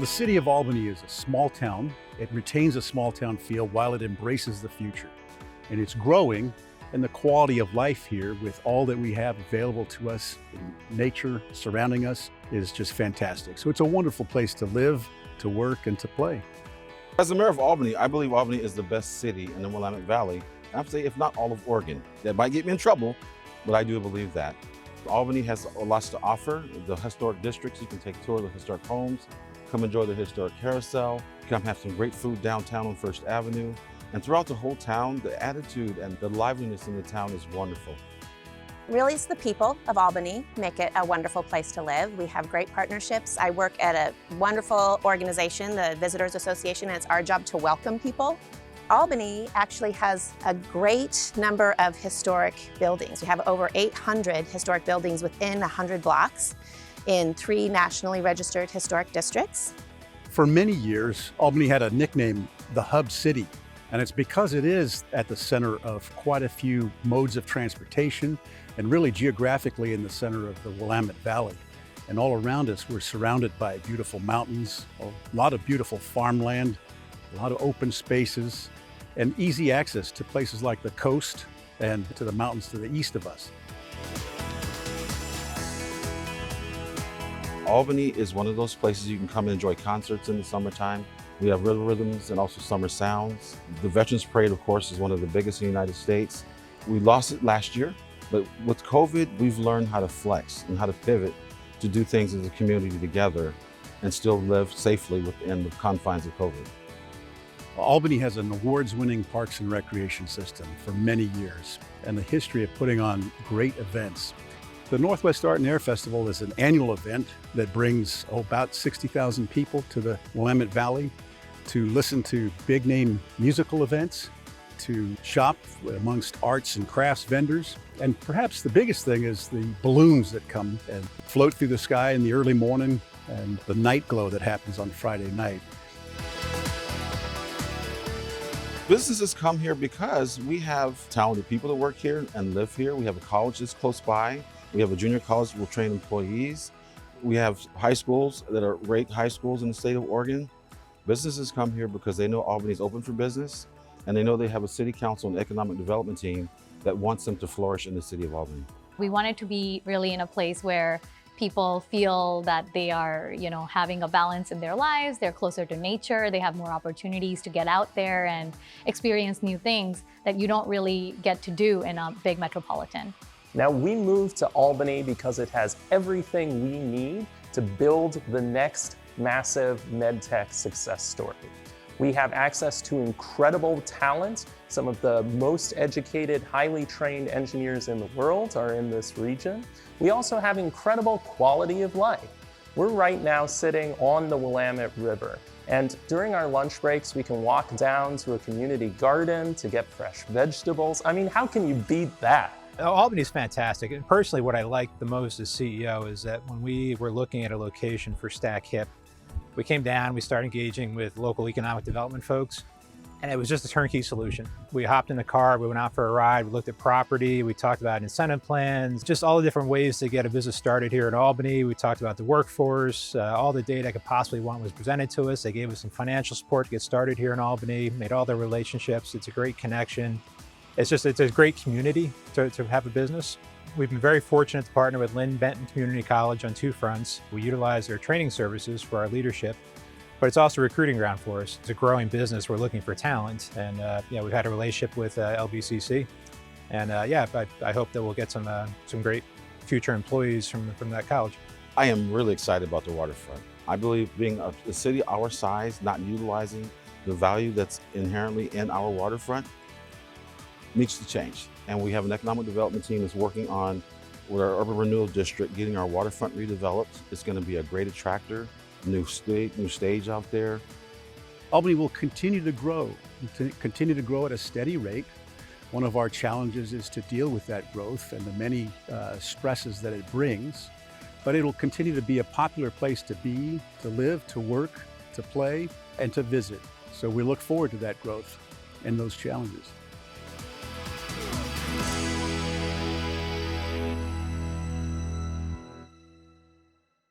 The city of Albany is a small town. It retains a small town feel while it embraces the future. And it's growing, and the quality of life here with all that we have available to us in nature surrounding us is just fantastic. So it's a wonderful place to live, to work, and to play. As the mayor of Albany, I believe Albany is the best city in the Willamette Valley. I have to say, if not all of Oregon. That might get me in trouble, but I do believe that. Albany has a lot to offer. The historic districts, you can take a tour of the historic homes, come enjoy the historic carousel, come have some great food downtown on First Avenue. And throughout the whole town, the attitude and the liveliness in the town is wonderful. Really, it's the people of Albany make it a wonderful place to live. We have great partnerships. I work at a wonderful organization, the Visitors Association, and it's our job to welcome people. Albany actually has a great number of historic buildings. We have over 800 historic buildings within 100 blocks in 3 nationally registered historic districts. For many years, Albany had a nickname, the Hub City. And it's because it is at the center of quite a few modes of transportation and really geographically in the center of the Willamette Valley. And all around us, we're surrounded by beautiful mountains, a lot of beautiful farmland, a lot of open spaces, and easy access to places like the coast and to the mountains to the east of us. Albany is one of those places you can come and enjoy concerts in the summertime. We have river rhythms and also summer sounds. The Veterans Parade, of course, is one of the biggest in the United States. We lost it last year, but with COVID, we've learned how to flex and how to pivot to do things as a community together and still live safely within the confines of COVID. Albany has an awards-winning parks and recreation system for many years and a history of putting on great events. The Northwest Art and Air Festival is an annual event that brings about 60,000 people to the Willamette Valley to listen to big-name musical events, to shop amongst arts and crafts vendors. And perhaps the biggest thing is the balloons that come and float through the sky in the early morning and the night glow that happens on Friday night. Businesses come here because we have talented people that work here and live here. We have a college that's close by. We have a junior college that will train employees. We have high schools that are great high schools in the state of Oregon. Businesses come here because they know Albany is open for business, and they know they have a city council and economic development team that wants them to flourish in the city of Albany. We wanted to be really in a place where people feel that they are, having a balance in their lives, they're closer to nature, they have more opportunities to get out there and experience new things that you don't really get to do in a big metropolitan. Now, we moved to Albany because it has everything we need to build the next massive medtech success story. We have access to incredible talent. Some of the most educated, highly trained engineers in the world are in this region. We also have incredible quality of life. We're right now sitting on the Willamette River, and during our lunch breaks, we can walk down to a community garden to get fresh vegetables. I mean, how can you beat that? Albany's fantastic. And personally, what I like the most as CEO is that when we were looking at a location for Stack Hip, we came down, we started engaging with local economic development folks, and it was just a turnkey solution. We hopped in the car, we went out for a ride, we looked at property, we talked about incentive plans, just all the different ways to get a business started here in Albany. We talked about the workforce, all the data I could possibly want was presented to us. They gave us some financial support to get started here in Albany, made all their relationships. It's a great connection. It's a great community to have a business. We've been very fortunate to partner with Lynn Benton Community College on 2 fronts. We utilize their training services for our leadership, but it's also a recruiting ground for us. It's a growing business. We're looking for talent, and we've had a relationship with LBCC, and I hope that we'll get some great future employees from that college. I am really excited about the waterfront. I believe being a city our size, not utilizing the value that's inherently in our waterfront needs to change. And we have an economic development team that's working on, with our urban renewal district, getting our waterfront redeveloped. It's going to be a great attractor, new stage out there. Albany will continue to grow at a steady rate. One of our challenges is to deal with that growth and the many stresses that it brings, but it'll continue to be a popular place to be, to live, to work, to play, and to visit. So we look forward to that growth and those challenges.